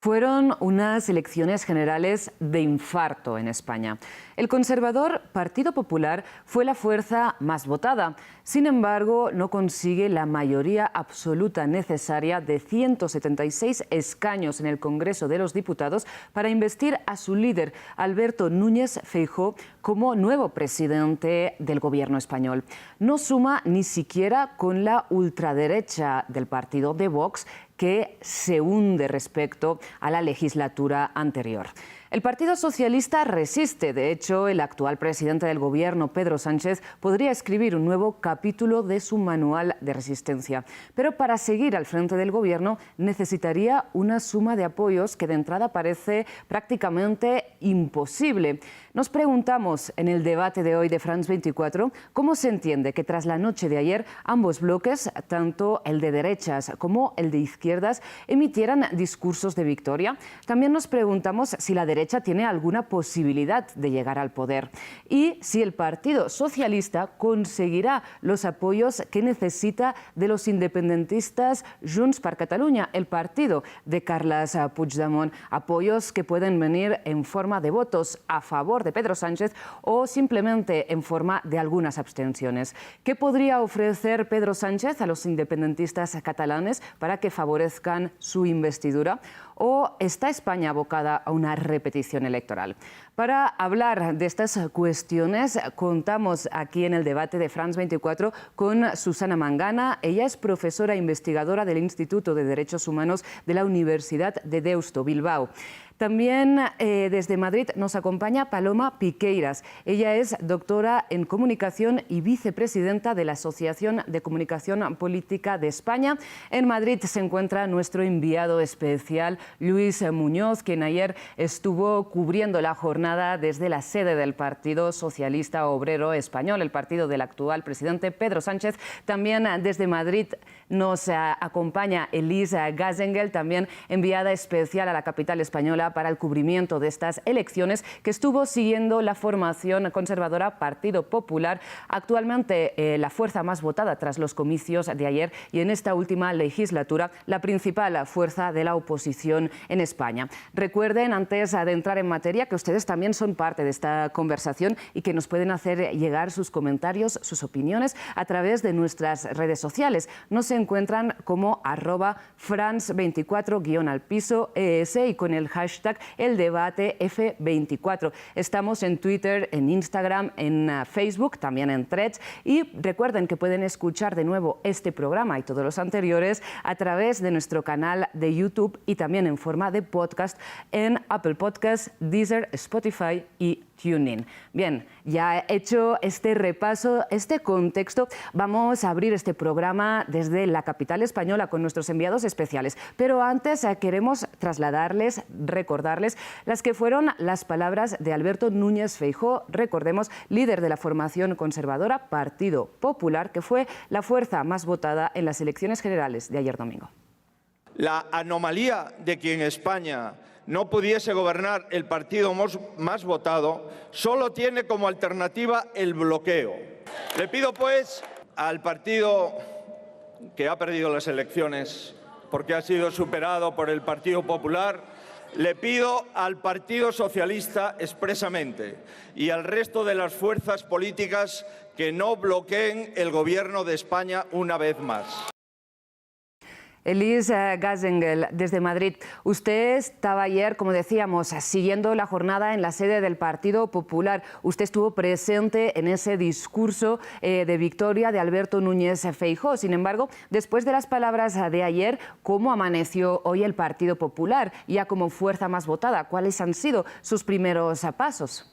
Fueron unas elecciones generales de infarto en España. El conservador Partido Popular fue la fuerza más votada. Sin embargo, no consigue la mayoría absoluta necesaria de 176 escaños en el Congreso de los Diputados para investir a su líder, Alberto Núñez Feijóo, como nuevo presidente del gobierno español. No suma ni siquiera con la ultraderecha del partido de Vox, que se hunde respecto a la legislatura anterior. El Partido Socialista resiste. De hecho, el actual presidente del gobierno, Pedro Sánchez, podría escribir un nuevo capítulo de su manual de resistencia. Pero para seguir al frente del gobierno necesitaría una suma de apoyos que de entrada parece prácticamente imposible. Nos preguntamos en el debate de hoy de France 24 cómo se entiende que tras la noche de ayer ambos bloques, tanto el de derechas como el de izquierdas, emitieran discursos de victoria. También nos preguntamos si la derecha tiene alguna posibilidad de llegar al poder y si el Partido Socialista conseguirá los apoyos que necesita de los independentistas Junts per Catalunya, el partido de Carles Puigdemont, apoyos que pueden venir en forma de votos a favor de Pedro Sánchez o simplemente en forma de algunas abstenciones. ¿Qué podría ofrecer Pedro Sánchez a los independentistas catalanes para que favorezcan su investidura? ¿O está España abocada a una repetición electoral? Para hablar de estas cuestiones, contamos aquí en el debate de France 24 con Susana Mangana. Ella es profesora investigadora del Instituto de Derechos Humanos de la Universidad de Deusto, Bilbao. También desde Madrid nos acompaña Paloma Piqueiras. Ella es doctora en comunicación y vicepresidenta de la Asociación de Comunicación Política de España. En Madrid se encuentra nuestro enviado especial, Luis Muñoz, quien ayer estuvo cubriendo la jornada desde la sede del Partido Socialista Obrero Español, el partido del actual presidente Pedro Sánchez. También desde Madrid nos acompaña Elise Gazengel, también enviada especial a la capital española para el cubrimiento de estas elecciones, que estuvo siguiendo la formación conservadora Partido Popular, actualmente la fuerza más votada tras los comicios de ayer y en esta última legislatura la principal fuerza de la oposición en España. Recuerden, antes de entrar en materia, que ustedes también son parte de esta conversación y que nos pueden hacer llegar sus comentarios, sus opiniones a través de nuestras redes sociales. Nos encuentran como @France24_ES y con el hashtag #eldebateF24. Estamos en Twitter, en Instagram, en Facebook, también en Threads, y recuerden que pueden escuchar de nuevo este programa y todos los anteriores a través de nuestro canal de YouTube y también en forma de podcast en Apple Podcasts, Deezer, Spotify y TuneIn. Bien, ya hecho este repaso, este contexto, vamos a abrir este programa desde la capital española con nuestros enviados especiales. Pero antes queremos recordarles las que fueron las palabras de Alberto Núñez Feijóo, recordemos, líder de la formación conservadora Partido Popular, que fue la fuerza más votada en las elecciones generales de ayer domingo. La anomalía de que en España no pudiese gobernar el partido más votado solo tiene como alternativa el bloqueo. Le pido, pues, al partido que ha perdido las elecciones porque ha sido superado por el Partido Popular, le pido al Partido Socialista expresamente y al resto de las fuerzas políticas que no bloqueen el Gobierno de España una vez más. Elise Gazengel, desde Madrid. Usted estaba ayer, como decíamos, siguiendo la jornada en la sede del Partido Popular. Usted estuvo presente en ese discurso de victoria de Alberto Núñez Feijóo. Sin embargo, después de las palabras de ayer, ¿cómo amaneció hoy el Partido Popular ya como fuerza más votada? ¿Cuáles han sido sus primeros pasos?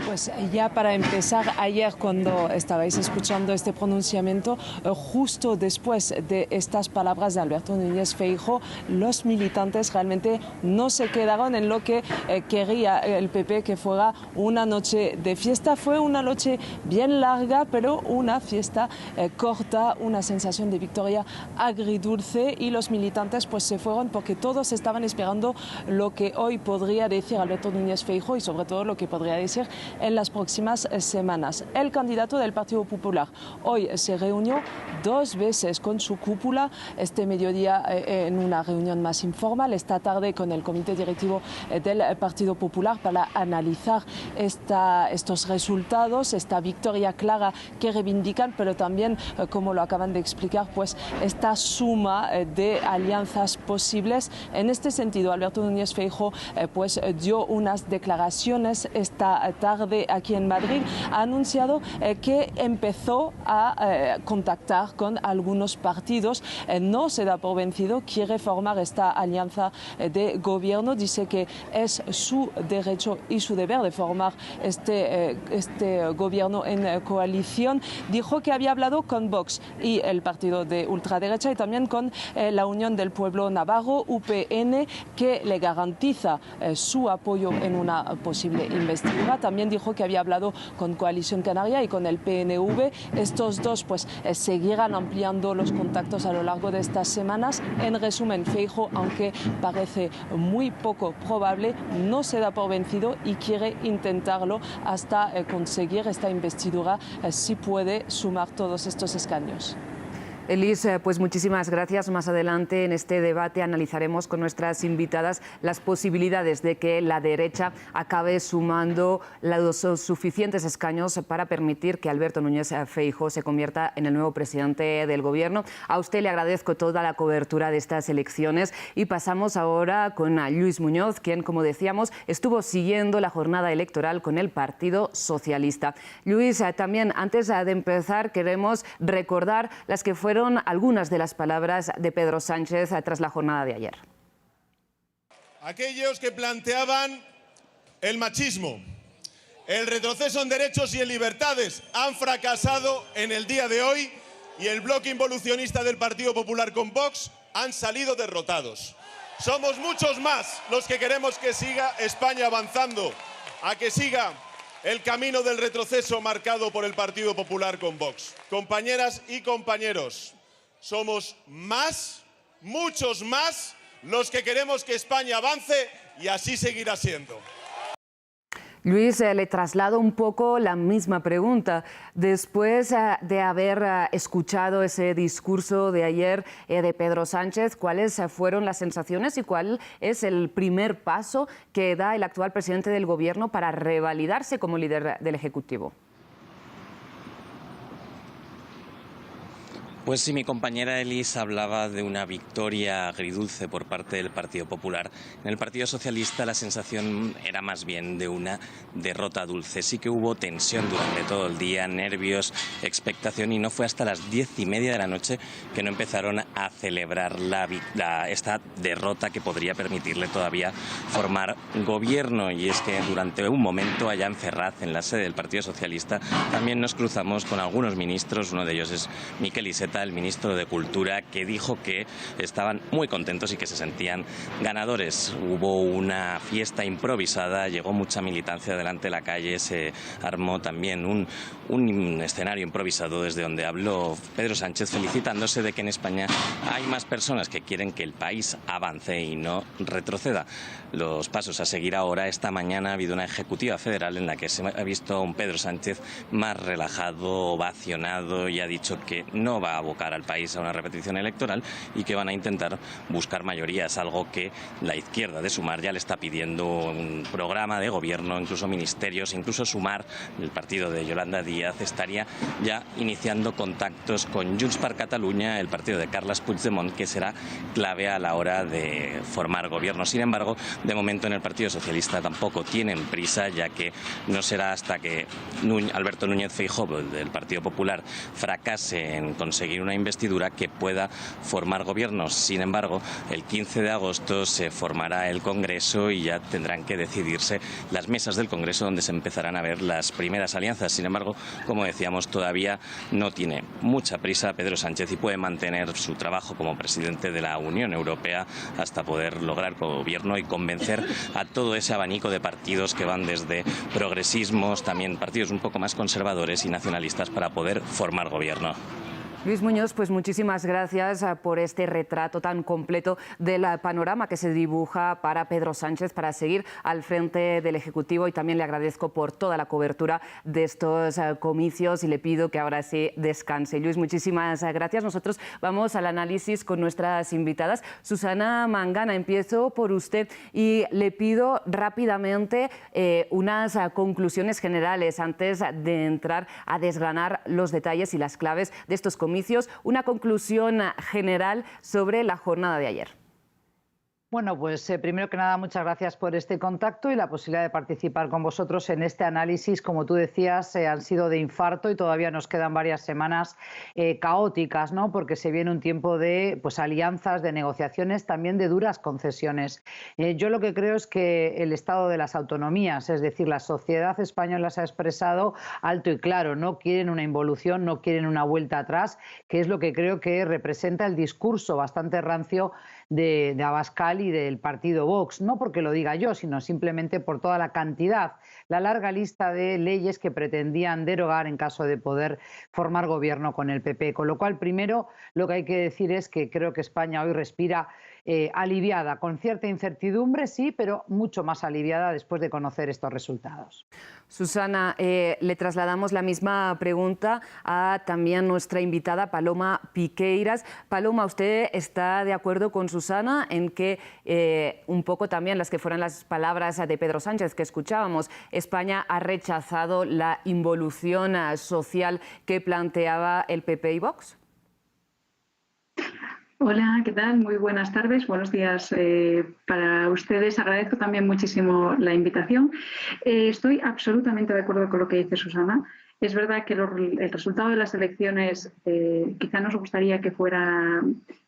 Pues ya para empezar, ayer cuando estabais escuchando este pronunciamiento, justo después de estas palabras de Alberto Núñez Feijóo, los militantes realmente no se quedaron en lo que quería el PP que fuera una noche de fiesta. Fue una noche bien larga, pero una fiesta corta, una sensación de victoria agridulce, y los militantes pues se fueron porque todos estaban esperando lo que hoy podría decir Alberto Núñez Feijóo y sobre todo lo que podría decir en las próximas semanas. El candidato del Partido Popular hoy se reunió 2 veces con su cúpula, este mediodía en una reunión más informal, esta tarde con el comité directivo del Partido Popular para analizar estos resultados, esta victoria clara que reivindican, pero también, como lo acaban de explicar, pues esta suma de alianzas posibles. En este sentido, Alberto Núñez Feijóo pues dio unas declaraciones esta tarde aquí en Madrid. Ha anunciado que empezó a contactar con algunos partidos, no se da por vencido, quiere formar esta alianza de gobierno, dice que es su derecho y su deber de formar este gobierno en coalición. Dijo que había hablado con Vox y el partido de ultraderecha y también con la Unión del Pueblo Navarro, UPN, que le garantiza su apoyo en una posible investidura. También dijo que había hablado con Coalición Canaria y con el PNV. Estos dos pues seguirán ampliando los contactos a lo largo de estas semanas. En resumen, Feijóo, aunque parece muy poco probable, no se da por vencido y quiere intentarlo hasta conseguir esta investidura, si puede sumar todos estos escaños. Elis, pues muchísimas gracias. Más adelante en este debate analizaremos con nuestras invitadas las posibilidades de que la derecha acabe sumando los suficientes escaños para permitir que Alberto Núñez Feijóo se convierta en el nuevo presidente del Gobierno. A usted le agradezco toda la cobertura de estas elecciones y pasamos ahora con Lluís Muñoz, quien, como decíamos, estuvo siguiendo la jornada electoral con el Partido Socialista. Lluís, también antes de empezar queremos recordar las que fueron algunas de las palabras de Pedro Sánchez tras la jornada de ayer. Aquellos que planteaban el machismo, el retroceso en derechos y en libertades han fracasado en el día de hoy y el bloque involucionista del Partido Popular con Vox han salido derrotados. Somos muchos más los que queremos que siga España avanzando, a que siga el camino del retroceso marcado por el Partido Popular con Vox. Compañeras y compañeros, somos más, muchos más, los que queremos que España avance y así seguirá siendo. Lluís, le traslado un poco la misma pregunta. Después de haber escuchado ese discurso de ayer de Pedro Sánchez, ¿cuáles fueron las sensaciones y cuál es el primer paso que da el actual presidente del Gobierno para revalidarse como líder del Ejecutivo? Pues sí, mi compañera Elis hablaba de una victoria agridulce por parte del Partido Popular. En el Partido Socialista la sensación era más bien de una derrota dulce. Sí que hubo tensión durante todo el día, nervios, expectación, y no fue hasta las 10:30 de la noche que no empezaron a celebrar esta derrota que podría permitirle todavía formar gobierno. Y es que durante un momento allá en Ferraz, en la sede del Partido Socialista, también nos cruzamos con algunos ministros. Uno de ellos es Miquel Iceta, el ministro de Cultura, que dijo que estaban muy contentos y que se sentían ganadores. Hubo una fiesta improvisada, llegó mucha militancia delante de la calle, se armó también un escenario improvisado desde donde habló Pedro Sánchez, felicitándose de que en España hay más personas que quieren que el país avance y no retroceda. Los pasos a seguir ahora: esta mañana ha habido una ejecutiva federal en la que se ha visto a un Pedro Sánchez más relajado, ovacionado, y ha dicho que no va a abocar al país a una repetición electoral y que van a intentar buscar mayorías, algo que la izquierda de Sumar ya le está pidiendo: un programa de gobierno, incluso ministerios, incluso Sumar, el partido de Yolanda Díaz, estaría ya iniciando contactos con Junts per Catalunya, el partido de Carles Puigdemont, que será clave a la hora de formar gobierno. Sin embargo, de momento en el Partido Socialista tampoco tienen prisa, ya que no será hasta que Alberto Núñez Feijóo, del Partido Popular, fracase en conseguir una investidura que pueda formar gobierno. Sin embargo, el 15 de agosto se formará el Congreso y ya tendrán que decidirse las mesas del Congreso, donde se empezarán a ver las primeras alianzas. Sin embargo, como decíamos, todavía no tiene mucha prisa Pedro Sánchez y puede mantener su trabajo como presidente de la Unión Europea hasta poder lograr gobierno y convencer a todo ese abanico de partidos que van desde progresismos, también partidos un poco más conservadores y nacionalistas, para poder formar gobierno. Luis Muñoz, pues muchísimas gracias por este retrato tan completo del panorama que se dibuja para Pedro Sánchez para seguir al frente del Ejecutivo, y también le agradezco por toda la cobertura de estos comicios y le pido que ahora sí descanse. Luis, muchísimas gracias. Nosotros vamos al análisis con nuestras invitadas. Susana Mangana, empiezo por usted y le pido rápidamente unas conclusiones generales antes de entrar a desgranar los detalles y las claves de estos comicios. Una conclusión general sobre la jornada de ayer. Bueno, pues primero que nada, muchas gracias por este contacto y la posibilidad de participar con vosotros en este análisis. Como tú decías, han sido de infarto y todavía nos quedan varias semanas caóticas, ¿no? Porque se viene un tiempo de alianzas, de negociaciones, también de duras concesiones. Yo lo que creo es que el estado de las autonomías, es decir, la sociedad española se ha expresado alto y claro. No quieren una involución, no quieren una vuelta atrás, que es lo que creo que representa el discurso bastante rancio de Abascal y del partido Vox, no porque lo diga yo, sino simplemente por toda la cantidad, la larga lista de leyes que pretendían derogar en caso de poder formar gobierno con el PP. Con lo cual, primero, lo que hay que decir es que creo que España hoy respira aliviada, con cierta incertidumbre, sí, pero mucho más aliviada después de conocer estos resultados. Susana, le trasladamos la misma pregunta a también nuestra invitada Paloma Piqueiras. Paloma, ¿usted está de acuerdo con Susana en que un poco también las que fueran las palabras de Pedro Sánchez que escuchábamos, España ha rechazado la involución social que planteaba el PP y Vox? Hola, ¿qué tal? Muy buenas tardes, buenos días para ustedes. Agradezco también muchísimo la invitación. Estoy absolutamente de acuerdo con lo que dice Susana. Es verdad que el resultado de las elecciones quizá nos gustaría que fuera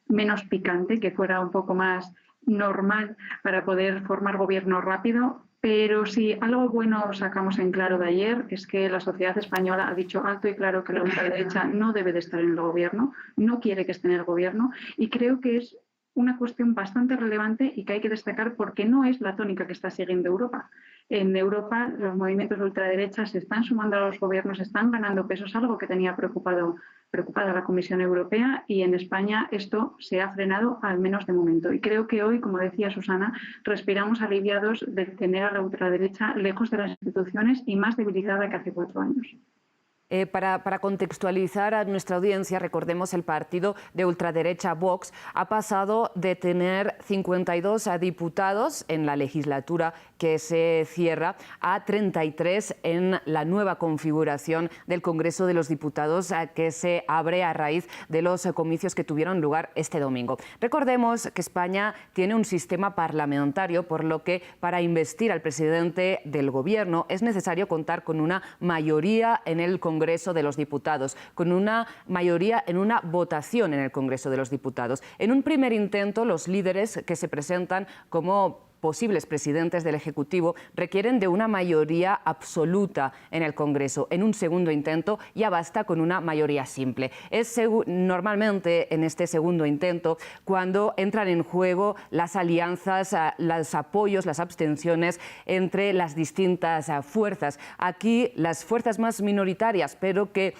menos picante, que fuera un poco más normal para poder formar gobierno rápido. Pero si algo bueno sacamos en claro de ayer es que la sociedad española ha dicho alto y claro que la ultraderecha no debe de estar en el gobierno, no quiere que esté en el gobierno, y creo que es una cuestión bastante relevante y que hay que destacar porque no es la tónica que está siguiendo Europa. En Europa los movimientos de ultraderecha se están sumando a los gobiernos, están ganando peso, es algo que tenía preocupada la Comisión Europea, y en España esto se ha frenado al menos de momento. Y creo que hoy, como decía Susana, respiramos aliviados de tener a la ultraderecha lejos de las instituciones y más debilitada que hace 4 años. Para contextualizar a nuestra audiencia, recordemos el partido de ultraderecha Vox ha pasado de tener 52 diputados en la legislatura que se cierra a 33 en la nueva configuración del Congreso de los Diputados que se abre a raíz de los comicios que tuvieron lugar este domingo. Recordemos que España tiene un sistema parlamentario, por lo que para investir al presidente del Gobierno es necesario contar con una mayoría en el Congreso de los Diputados, con una mayoría en una votación en el Congreso de los Diputados. En un primer intento, los líderes que se presentan como posibles presidentes del Ejecutivo requieren de una mayoría absoluta en el Congreso. En un segundo intento ya basta con una mayoría simple. Es normalmente en este segundo intento cuando entran en juego las alianzas, los apoyos, las abstenciones entre las distintas fuerzas. Aquí las fuerzas más minoritarias, pero que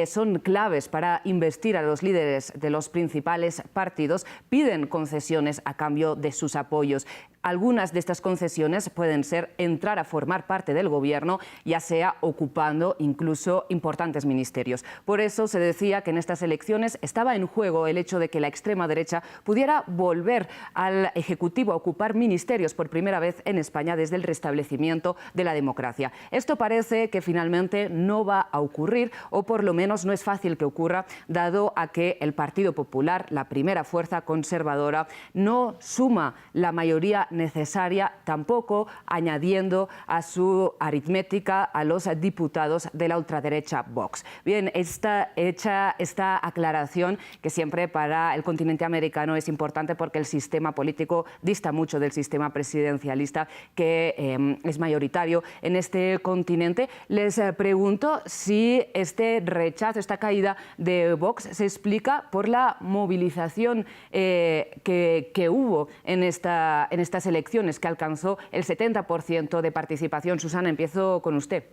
son claves para investir a los líderes de los principales partidos, piden concesiones a cambio de sus apoyos. Algunas de estas concesiones pueden ser entrar a formar parte del Gobierno, ya sea ocupando incluso importantes ministerios. Por eso se decía que en estas elecciones estaba en juego el hecho de que la extrema derecha pudiera volver al Ejecutivo a ocupar ministerios por primera vez en España desde el restablecimiento de la democracia. Esto parece que finalmente no va a ocurrir, o por lo menos no es fácil que ocurra, dado a que el Partido Popular, la primera fuerza conservadora, no suma la mayoría necesaria, tampoco añadiendo a su aritmética a los diputados de la ultraderecha Vox. Bien, está hecha esta aclaración, que siempre para el continente americano es importante porque el sistema político dista mucho del sistema presidencialista que es mayoritario en este continente. Les pregunto si este rechazo, esta caída de Vox se explica por la movilización que hubo en estas elecciones, que alcanzó el 70% de participación. Susana, empiezo con usted.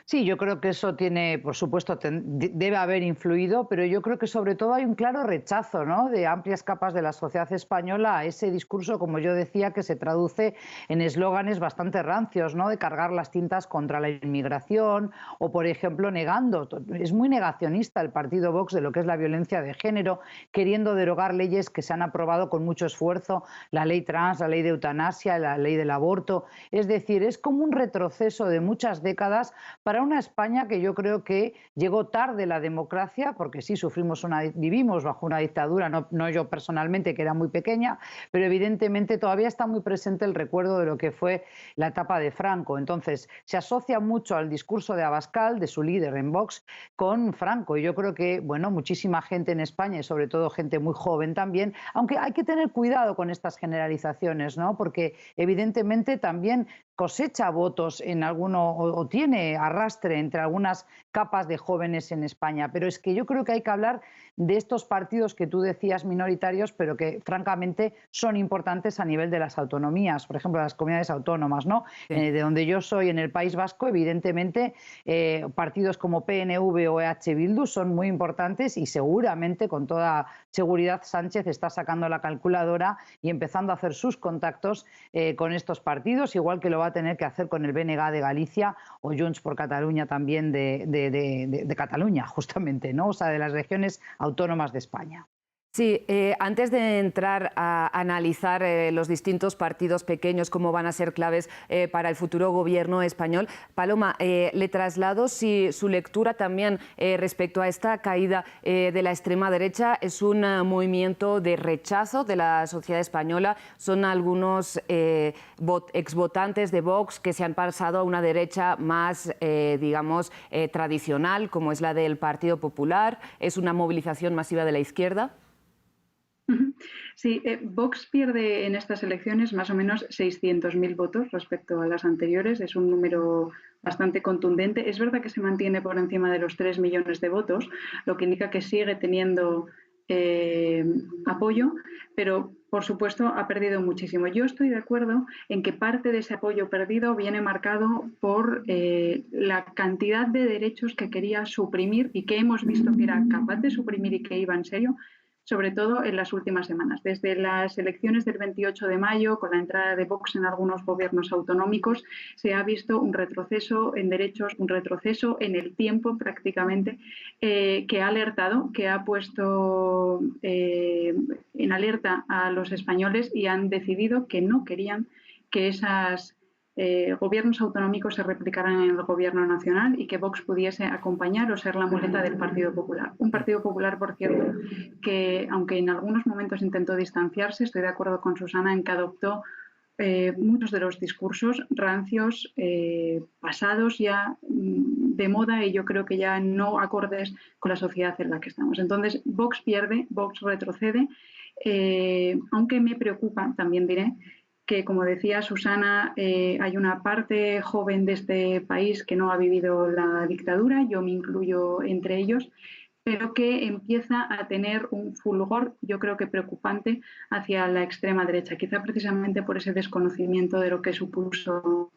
Sí, yo creo que eso tiene, por supuesto, debe haber influido, pero yo creo que sobre todo hay un claro rechazo, ¿no?, de amplias capas de la sociedad española a ese discurso, como yo decía, que se traduce en eslóganes bastante rancios, ¿no?, de cargar las tintas contra la inmigración o, por ejemplo, negando. Es muy negacionista el partido Vox de lo que es la violencia de género, queriendo derogar leyes que se han aprobado con mucho esfuerzo, la ley trans, la ley de eutanasia, la ley del aborto. Es decir, es como un retroceso de muchas décadas para una España que yo creo que llegó tarde la democracia, porque sí vivimos bajo una dictadura, no yo personalmente, que era muy pequeña, pero evidentemente todavía está muy presente el recuerdo de lo que fue la etapa de Franco. Entonces, se asocia mucho al discurso de Abascal, de su líder en Vox, con Franco. Y yo creo que, bueno, muchísima gente en España, y sobre todo gente muy joven también, aunque hay que tener cuidado con estas generalizaciones, ¿no?, porque evidentemente también cosecha votos en alguno o tiene arrastre entre algunas capas de jóvenes en España. Pero es que yo creo que hay que hablar de estos partidos que tú decías minoritarios, pero que francamente son importantes a nivel de las autonomías, por ejemplo, las comunidades autónomas, ¿no? Sí. De donde yo soy, en el País Vasco, evidentemente partidos como PNV o EH Bildu son muy importantes y seguramente, con toda seguridad, Sánchez está sacando la calculadora y empezando a hacer sus contactos con estos partidos, igual que lo va a tener que hacer con el BNG de Galicia o Junts por Cataluña también de Cataluña, justamente, ¿no? O sea, de las regiones autónomas de España. Sí, antes de entrar a analizar los distintos partidos pequeños, cómo van a ser claves para el futuro gobierno español, Paloma, le traslado si su lectura también respecto a esta caída de la extrema derecha es un movimiento de rechazo de la sociedad española. Son algunos exvotantes de Vox que se han pasado a una derecha más, digamos, tradicional, como es la del Partido Popular. ¿Es una movilización masiva de la izquierda? Sí, Vox pierde en estas elecciones más o menos 600.000 votos respecto a las anteriores. Es un número bastante contundente. Es verdad que se mantiene por encima de los 3 millones de votos, lo que indica que sigue teniendo apoyo, pero por supuesto ha perdido muchísimo. Yo estoy de acuerdo en que parte de ese apoyo perdido viene marcado por la cantidad de derechos que quería suprimir y que hemos visto que era capaz de suprimir y que iba en serio, sobre todo en las últimas semanas. Desde las elecciones del 28 de mayo, con la entrada de Vox en algunos gobiernos autonómicos, se ha visto un retroceso en derechos, un retroceso en el tiempo prácticamente, que ha alertado, que ha puesto en alerta a los españoles y han decidido que no querían que esas gobiernos autonómicos se replicaran en el gobierno nacional y que Vox pudiese acompañar o ser la muleta del Partido Popular. Un Partido Popular, por cierto, que aunque en algunos momentos intentó distanciarse, estoy de acuerdo con Susana en que adoptó muchos de los discursos rancios, pasados ya de moda y yo creo que ya no acordes con la sociedad en la que estamos. Entonces, Vox pierde, Vox retrocede, aunque me preocupa, también diré, que, como decía Susana, hay una parte joven de este país que no ha vivido la dictadura, yo me incluyo entre ellos, pero que empieza a tener un fulgor, yo creo que preocupante, hacia la extrema derecha, quizá precisamente por ese desconocimiento de lo que supuso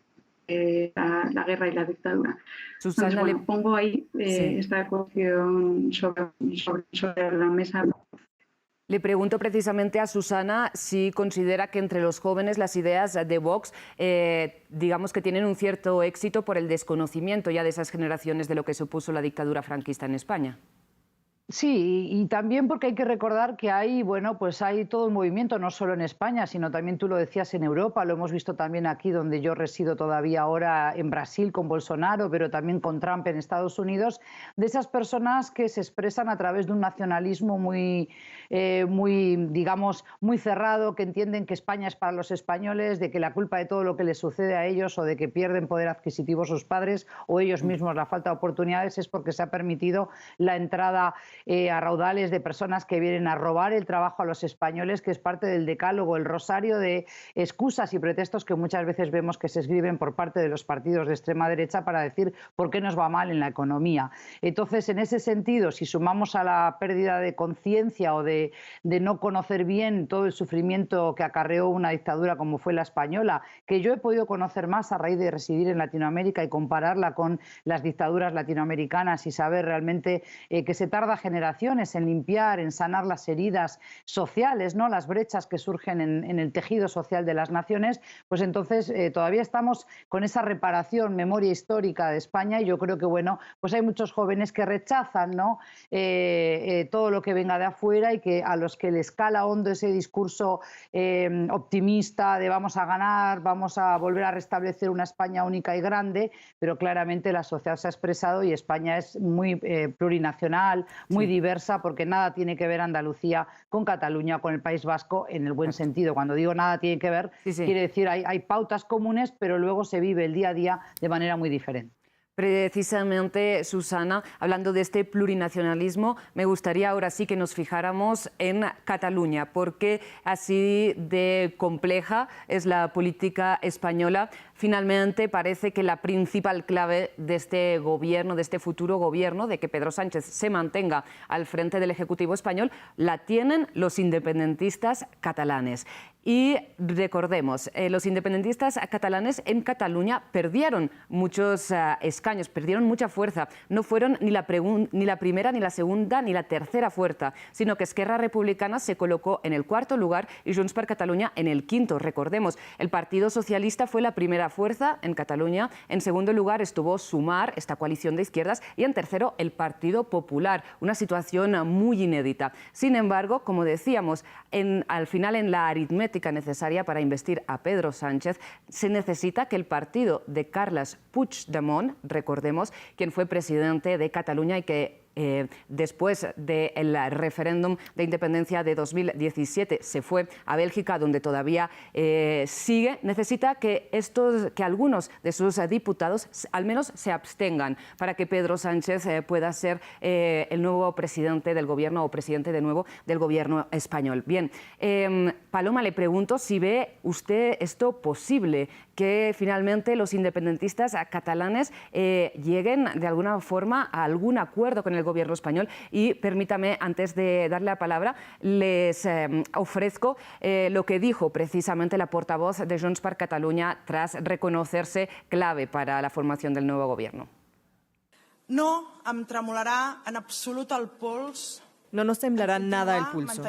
la guerra y la dictadura. Susana, entonces, bueno, pongo ahí esta cuestión sobre la mesa. Le pregunto precisamente a Susana si considera que entre los jóvenes las ideas de Vox, digamos que tienen un cierto éxito por el desconocimiento ya de esas generaciones de lo que supuso la dictadura franquista en España. Sí, y también porque hay que recordar que hay, bueno, pues hay todo un movimiento, no solo en España, sino también tú lo decías en Europa, lo hemos visto también aquí donde yo resido todavía ahora en Brasil con Bolsonaro, pero también con Trump en Estados Unidos, de esas personas que se expresan a través de un nacionalismo muy, digamos, muy cerrado, que entienden que España es para los españoles, de que la culpa de todo lo que les sucede a ellos o de que pierden poder adquisitivo sus padres o ellos mismos, la falta de oportunidades, es porque se ha permitido la entrada a raudales de personas que vienen a robar el trabajo a los españoles, que es parte del decálogo, el rosario de excusas y pretextos que muchas veces vemos que se escriben por parte de los partidos de extrema derecha para decir por qué nos va mal en la economía. Entonces, en ese sentido, si sumamos a la pérdida de conciencia o de no conocer bien todo el sufrimiento que acarreó una dictadura como fue la española, que yo he podido conocer más a raíz de residir en Latinoamérica y compararla con las dictaduras latinoamericanas y saber realmente que se tarda generaciones en limpiar, en sanar las heridas sociales, ¿no? Las brechas que surgen en el tejido social de las naciones, pues entonces todavía estamos con esa reparación, memoria histórica de España, y yo creo que, bueno, pues hay muchos jóvenes que rechazan, ¿no? Todo lo que venga de afuera y que a los que les cala hondo ese discurso optimista de vamos a ganar, vamos a volver a restablecer una España única y grande, pero claramente la sociedad se ha expresado y España es muy plurinacional, muy diversa, porque nada tiene que ver Andalucía con Cataluña, con el País Vasco, en el buen sentido. Cuando digo nada tiene que ver, quiere decir hay pautas comunes, pero luego se vive el día a día de manera muy diferente. Precisamente, Susana, hablando de este plurinacionalismo, me gustaría ahora sí que nos fijáramos en Cataluña, porque así de compleja es la política española. Finalmente, parece que la principal clave de este gobierno, de este futuro gobierno, de que Pedro Sánchez se mantenga al frente del Ejecutivo español, la tienen los independentistas catalanes. Y recordemos, los independentistas catalanes en Cataluña perdieron muchos escaños, perdieron mucha fuerza. No fueron ni la primera, ni la segunda, ni la tercera fuerza, sino que Esquerra Republicana se colocó en el cuarto lugar y Junts per Catalunya en el quinto. Recordemos, el Partido Socialista fue la primera fuerza en Cataluña, en segundo lugar estuvo Sumar, esta coalición de izquierdas, y en tercero el Partido Popular, una situación muy inédita. Sin embargo, como decíamos, al final en la aritmética necesaria para investir a Pedro Sánchez, se necesita que el partido de Carles Puigdemont, recordemos, quien fue presidente de Cataluña y que después del referéndum de independencia de 2017 se fue a Bélgica, donde todavía sigue, necesita que algunos de sus diputados al menos se abstengan para que Pedro Sánchez pueda ser el nuevo presidente del gobierno o presidente de nuevo del gobierno español. Bien, Paloma, le pregunto si ve usted esto posible, que finalmente los independentistas catalanes lleguen de alguna forma a algún acuerdo con el gobierno español. Y permítame, antes de darle la palabra, les ofrezco lo que dijo precisamente la portavoz de Junts per Catalunya tras reconocerse clave para la formación del nuevo gobierno. No em tremolarà en absolut el pols. No nos temblará nada el pulso.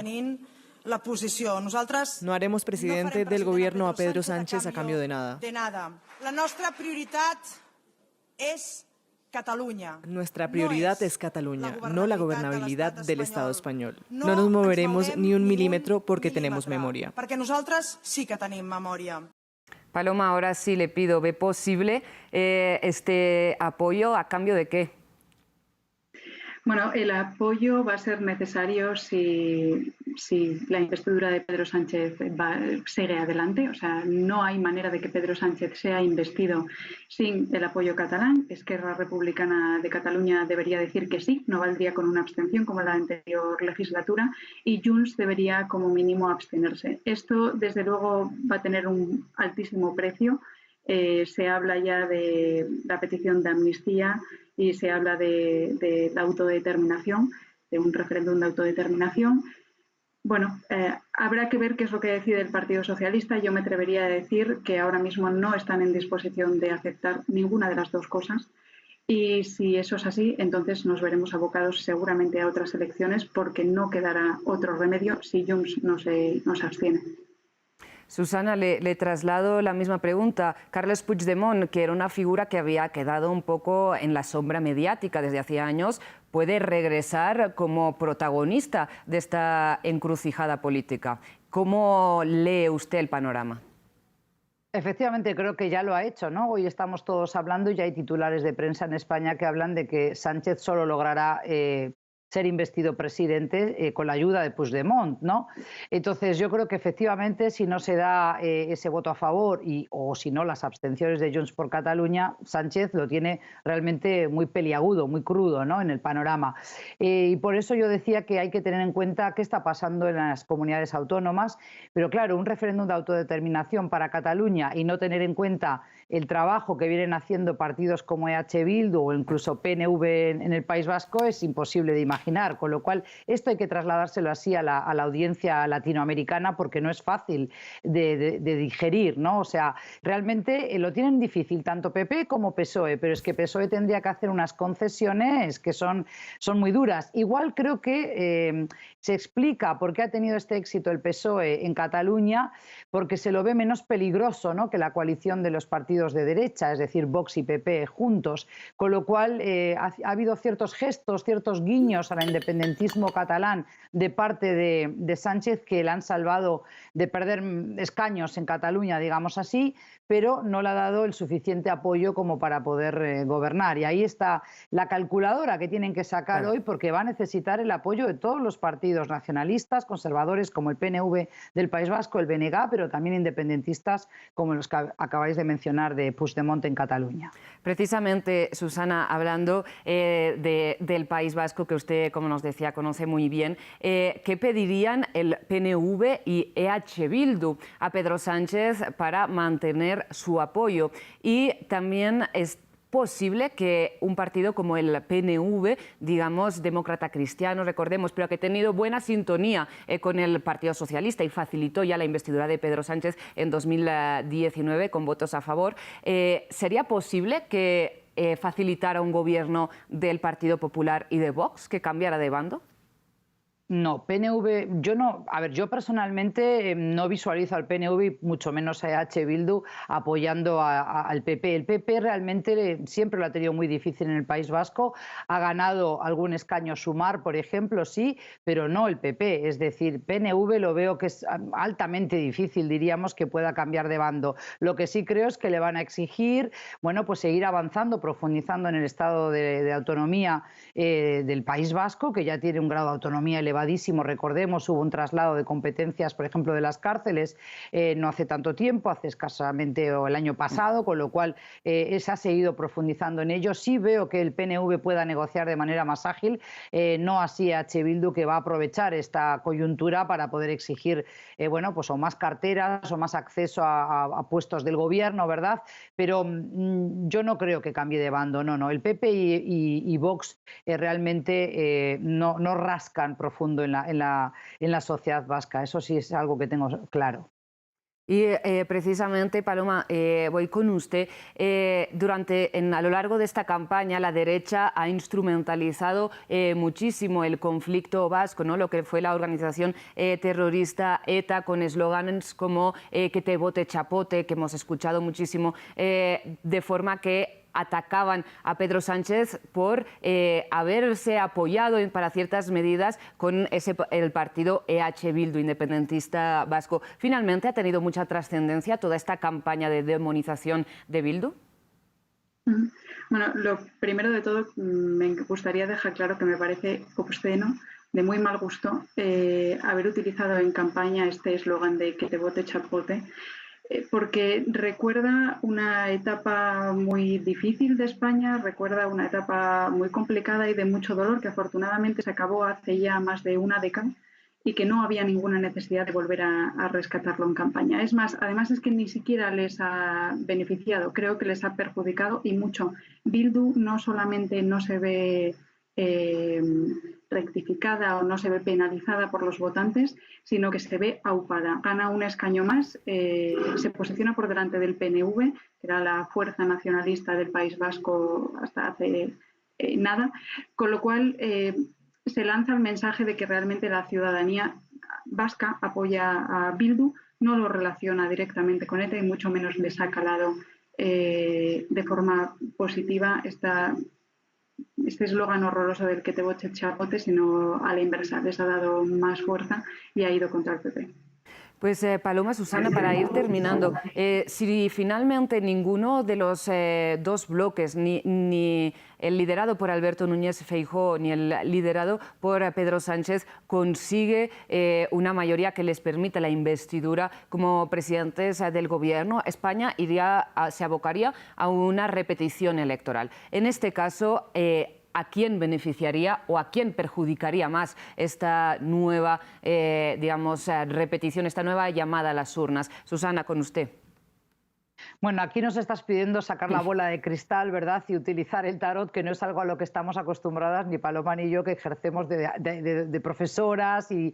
La posició. Nosaltres no haremos presidente del gobierno a Pedro Sánchez a cambio de nada. La nuestra prioridad es Catalunya. Nuestra prioridad es Cataluña, no la gobernabilidad del Estado español. No nos moveremos ni un milímetro porque tenemos memoria. Perquè nosaltres sí que tenim memòria. Paloma, ahora sí le pido, ¿ve posible este apoyo a cambio de qué? Bueno, el apoyo va a ser necesario si la investidura de Pedro Sánchez sigue adelante. O sea, no hay manera de que Pedro Sánchez sea investido sin el apoyo catalán. Esquerra Republicana de Cataluña debería decir que sí, no valdría con una abstención como la anterior legislatura, y Junts debería como mínimo abstenerse. Esto, desde luego, va a tener un altísimo precio. Se habla ya de la petición de amnistía y se habla de la autodeterminación, de un referéndum de autodeterminación. Bueno, habrá que ver qué es lo que decide el Partido Socialista. Yo me atrevería a decir que ahora mismo no están en disposición de aceptar ninguna de las dos cosas. Y si eso es así, entonces nos veremos abocados seguramente a otras elecciones, porque no quedará otro remedio si Junts no se abstiene. Susana, le traslado la misma pregunta. Carles Puigdemont, que era una figura que había quedado un poco en la sombra mediática desde hacía años, ¿puede regresar como protagonista de esta encrucijada política? ¿Cómo lee usted el panorama? Efectivamente, creo que ya lo ha hecho, ¿no? Hoy estamos todos hablando y ya hay titulares de prensa en España que hablan de que Sánchez solo logrará ser investido presidente con la ayuda de Puigdemont, ¿no? Entonces yo creo que efectivamente si no se da ese voto a favor o si no las abstenciones de Junts por Catalunya, Sánchez lo tiene realmente muy peliagudo, muy crudo, ¿no?, en el panorama. Y por eso yo decía que hay que tener en cuenta qué está pasando en las comunidades autónomas, pero claro, un referéndum de autodeterminación para Cataluña y no tener en cuenta el trabajo que vienen haciendo partidos como EH Bildu o incluso PNV en el País Vasco es imposible de imaginar, con lo cual esto hay que trasladárselo así a la audiencia latinoamericana porque no es fácil de digerir, ¿no? O sea, realmente lo tienen difícil tanto PP como PSOE, pero es que PSOE tendría que hacer unas concesiones que son muy duras. Igual creo que se explica por qué ha tenido este éxito el PSOE en Cataluña, porque se lo ve menos peligroso, ¿no?, que la coalición de los partidos de derecha, es decir, Vox y PP juntos, con lo cual ha habido ciertos gestos, ciertos guiños al independentismo catalán de parte de Sánchez que le han salvado de perder escaños en Cataluña, digamos así, pero no le ha dado el suficiente apoyo como para poder gobernar. Y ahí está la calculadora que tienen que sacar hoy, porque va a necesitar el apoyo de todos los partidos nacionalistas, conservadores como el PNV del País Vasco, el BNG, pero también independentistas como los que acabáis de mencionar de Puigdemont en Cataluña. Precisamente, Susana, hablando del País Vasco, que usted, como nos decía, conoce muy bien, ¿qué pedirían el PNV y EH Bildu a Pedro Sánchez para mantener su apoyo? Y también es posible que un partido como el PNV, digamos, demócrata cristiano, recordemos, pero que ha tenido buena sintonía con el Partido Socialista y facilitó ya la investidura de Pedro Sánchez en 2019 con votos a favor, ¿sería posible que facilitara un gobierno del Partido Popular y de Vox, que cambiara de bando? No, PNV, yo personalmente no visualizo al PNV y mucho menos a EH Bildu apoyando al PP. El PP realmente siempre lo ha tenido muy difícil en el País Vasco, ha ganado algún escaño Sumar, por ejemplo, sí, pero no el PP. Es decir, PNV lo veo que es altamente difícil, diríamos, que pueda cambiar de bando. Lo que sí creo es que le van a exigir, bueno, pues seguir avanzando, profundizando en el estado de autonomía del País Vasco, que ya tiene un grado de autonomía elevadísimo. Recordemos, hubo un traslado de competencias, por ejemplo, de las cárceles no hace tanto tiempo, hace escasamente o el año pasado, con lo cual se ha seguido profundizando en ello. Sí veo que el PNV pueda negociar de manera más ágil, no así EH Bildu, que va a aprovechar esta coyuntura para poder exigir, bueno, pues o más carteras o más acceso a puestos del gobierno, ¿verdad? Pero yo no creo que cambie de bando, no. El PP y Vox realmente no rascan profundo en la sociedad vasca. Eso sí es algo que tengo claro. Y precisamente, Paloma, voy con usted. A lo largo de esta campaña, la derecha ha instrumentalizado muchísimo el conflicto vasco, ¿no?, lo que fue la organización terrorista ETA, con eslóganes como que te vote chapote, que hemos escuchado muchísimo, de forma que atacaban a Pedro Sánchez por haberse apoyado para ciertas medidas con el partido EH Bildu, independentista vasco. ¿Finalmente ha tenido mucha trascendencia toda esta campaña de demonización de Bildu? Bueno, lo primero de todo, me gustaría dejar claro que me parece obsceno, de muy mal gusto, haber utilizado en campaña este eslogan de que te vote chapote, porque recuerda una etapa muy difícil de España, recuerda una etapa muy complicada y de mucho dolor que afortunadamente se acabó hace ya más de una década y que no había ninguna necesidad de volver a rescatarlo en campaña. Es más, además es que ni siquiera les ha beneficiado, creo que les ha perjudicado y mucho. Bildu no solamente no se ve rectificada o no se ve penalizada por los votantes, sino que se ve aupada. Gana un escaño más, se posiciona por delante del PNV, que era la fuerza nacionalista del País Vasco hasta hace nada, con lo cual se lanza el mensaje de que realmente la ciudadanía vasca apoya a Bildu, no lo relaciona directamente con ETA y mucho menos les ha calado de forma positiva este eslogan horroroso del que te vote chapote, sino a la inversa, les ha dado más fuerza y ha ido contra el PP. Pues Paloma, Susana, para ir terminando, si finalmente ninguno de los dos bloques, ni el liderado por Alberto Núñez Feijóo ni el liderado por Pedro Sánchez, consigue una mayoría que les permita la investidura como presidentes del Gobierno, España se abocaría a una repetición electoral. En este caso, ¿a quién beneficiaría o a quién perjudicaría más esta nueva, repetición, esta nueva llamada a las urnas? Susana, con usted. Bueno, aquí nos estás pidiendo sacar la bola de cristal, ¿verdad? Y utilizar el tarot, que no es algo a lo que estamos acostumbradas ni Paloma ni yo, que ejercemos de profesoras y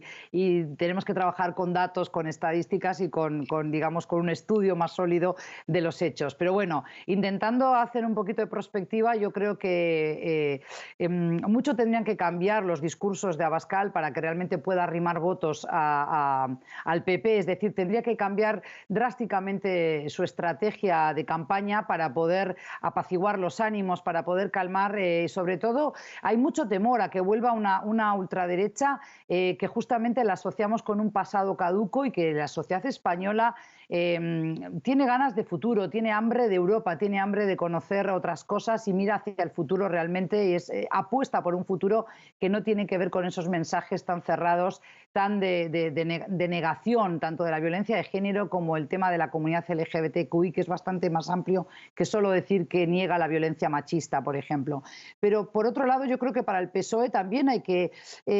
tenemos que trabajar con datos, con estadísticas y con un estudio más sólido de los hechos. Pero bueno, intentando hacer un poquito de prospectiva, yo creo que mucho tendrían que cambiar los discursos de Abascal para que realmente pueda arrimar votos al PP. Es decir, tendría que cambiar drásticamente su estrategia de campaña para poder apaciguar los ánimos, para poder calmar. Sobre todo, hay mucho temor a que vuelva una ultraderecha que justamente la asociamos con un pasado caduco y que la sociedad española tiene ganas de futuro, tiene hambre de Europa, tiene hambre de conocer otras cosas y mira hacia el futuro realmente y apuesta por un futuro que no tiene que ver con esos mensajes tan cerrados, tan de negación tanto de la violencia de género como el tema de la comunidad LGBTQI, que es bastante más amplio que solo decir que niega la violencia machista, por ejemplo. Pero por otro lado, yo creo que para el PSOE también hay que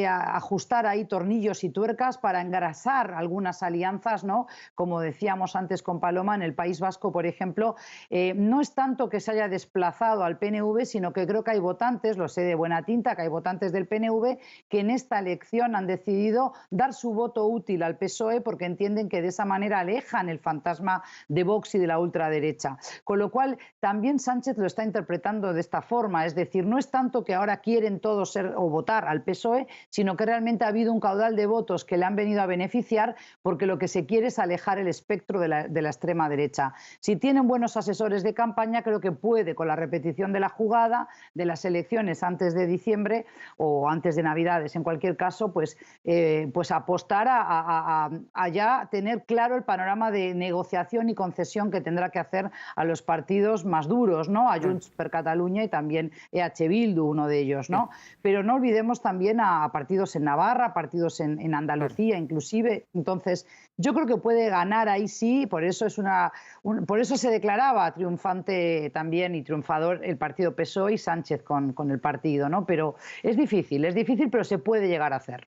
ajustar ahí tornillos y tuercas para engrasar algunas alianzas, ¿no? Como decíamos antes con Paloma, en el País Vasco, por ejemplo, no es tanto que se haya desplazado al PNV, sino que creo que hay votantes, lo sé de buena tinta, que hay votantes del PNV que en esta elección han decidido dar su voto útil al PSOE porque entienden que de esa manera alejan el fantasma de Vox y de la ultraderecha. Con lo cual, también Sánchez lo está interpretando de esta forma, es decir, no es tanto que ahora quieren todos ser o votar al PSOE, sino que realmente ha habido un caudal de votos que le han venido a beneficiar porque lo que se quiere es alejar el espectro de la extrema derecha. Si tienen buenos asesores de campaña, creo que puede, con la repetición de la jugada de las elecciones antes de diciembre o antes de Navidades, en cualquier caso, pues apostar a ya tener claro el panorama de negociación y concesión que tendrá que hacer a los partidos más duros, ¿no? A Junts per Catalunya y también EH Bildu, uno de ellos, ¿no? Pero no olvidemos también a partidos en Navarra, partidos en Andalucía, inclusive. Entonces, yo creo que puede ganar ahí sí, por eso por eso se declaraba triunfante también y triunfador el partido PSOE y Sánchez con el partido, ¿no? Pero es difícil, pero se puede llegar a hacer.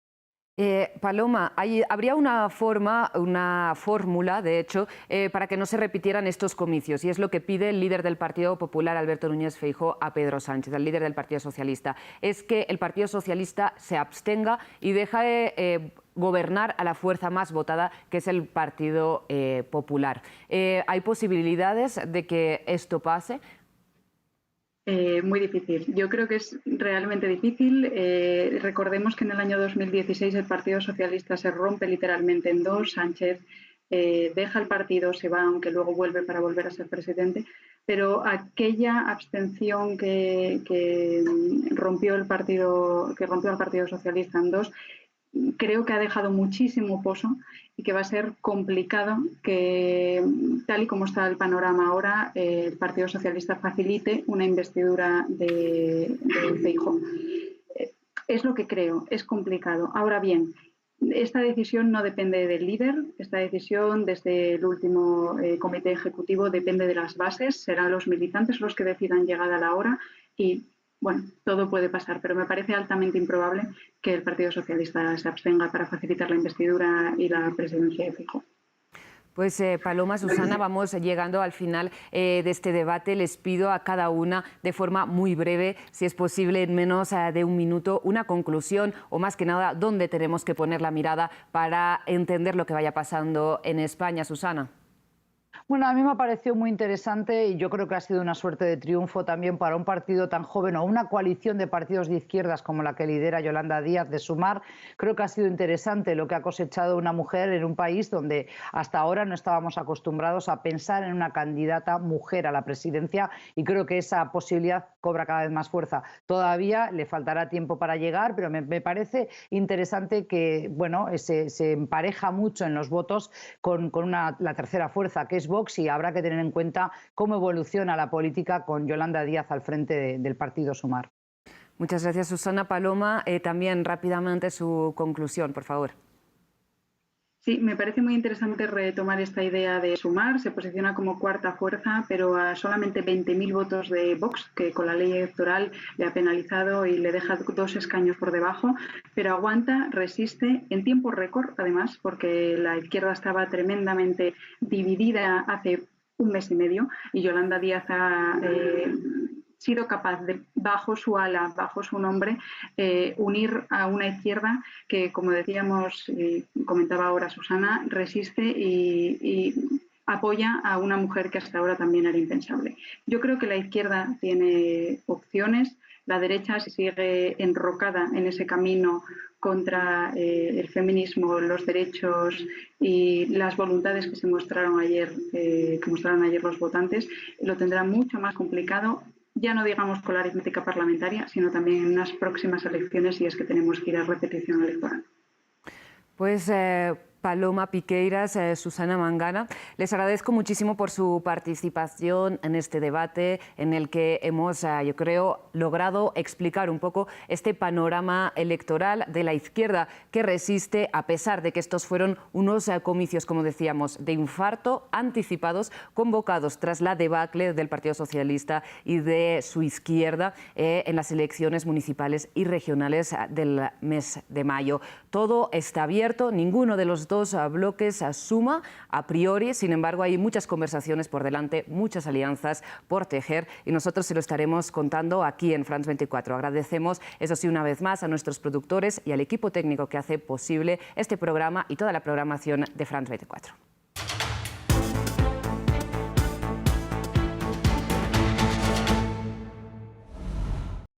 Paloma, habría una fórmula, de hecho, para que no se repitieran estos comicios, y es lo que pide el líder del Partido Popular, Alberto Núñez Feijóo, a Pedro Sánchez, el líder del Partido Socialista. Es que el Partido Socialista se abstenga y deje gobernar a la fuerza más votada, que es el Partido Popular. ¿Hay posibilidades de que esto pase? Muy difícil. Yo creo que es realmente difícil. Recordemos que en el año 2016 el Partido Socialista se rompe literalmente en dos. Sánchez deja el partido, se va, aunque luego vuelve para volver a ser presidente. Pero aquella abstención que rompió al Partido Socialista en dos, creo que ha dejado muchísimo pozo y que va a ser complicado que, tal y como está el panorama ahora, el Partido Socialista facilite una investidura de Feijóo. Es lo que creo, es complicado. Ahora bien, esta decisión no depende del líder, esta decisión desde el último comité ejecutivo depende de las bases, serán los militantes los que decidan llegada a la hora y bueno, todo puede pasar, pero me parece altamente improbable que el Partido Socialista se abstenga para facilitar la investidura y la presidencia de Feijóo. Pues Paloma, Susana, vamos llegando al final de este debate. Les pido a cada una, de forma muy breve, si es posible, en menos de un minuto, una conclusión o más que nada, dónde tenemos que poner la mirada para entender lo que vaya pasando en España. Susana. Bueno, a mí me ha parecido muy interesante y yo creo que ha sido una suerte de triunfo también para un partido tan joven o una coalición de partidos de izquierdas como la que lidera Yolanda Díaz de Sumar. Creo que ha sido interesante lo que ha cosechado una mujer en un país donde hasta ahora no estábamos acostumbrados a pensar en una candidata mujer a la presidencia y creo que esa posibilidad cobra cada vez más fuerza. Todavía le faltará tiempo para llegar, pero me parece interesante que bueno, se empareja mucho en los votos con la tercera fuerza, que es Vox, y habrá que tener en cuenta cómo evoluciona la política con Yolanda Díaz al frente del partido Sumar. Muchas gracias, Susana. Paloma, también rápidamente su conclusión, por favor. Sí, me parece muy interesante retomar esta idea de Sumar. Se posiciona como cuarta fuerza, pero a solamente 20.000 votos de Vox, que con la ley electoral le ha penalizado y le deja 2 escaños por debajo, pero aguanta, resiste en tiempo récord, además, porque la izquierda estaba tremendamente dividida hace un mes y medio y Yolanda Díaz ha sido capaz de, bajo su ala, bajo su nombre, unir a una izquierda que, como decíamos y comentaba ahora Susana, resiste y apoya a una mujer que hasta ahora también era impensable. Yo creo que la izquierda tiene opciones, la derecha se sigue enrocada en ese camino contra el feminismo, los derechos y las voluntades que mostraron ayer los votantes, lo tendrá mucho más complicado. Ya no digamos con la aritmética parlamentaria, sino también en unas próximas elecciones, si es que tenemos que ir a repetición electoral. Pues Paloma Piqueiras, Susana Mangana, les agradezco muchísimo por su participación en este debate en el que hemos, yo creo, logrado explicar un poco este panorama electoral de la izquierda que resiste, a pesar de que estos fueron unos comicios, como decíamos, de infarto anticipados, convocados tras la debacle del Partido Socialista y de su izquierda en las elecciones municipales y regionales del mes de mayo. Todo está abierto, ninguno de los dos bloques suma a priori, sin embargo hay muchas conversaciones por delante, muchas alianzas por tejer y nosotros se lo estaremos contando aquí en France 24. Agradecemos, eso sí, una vez más a nuestros productores y al equipo técnico que hace posible este programa y toda la programación de France 24.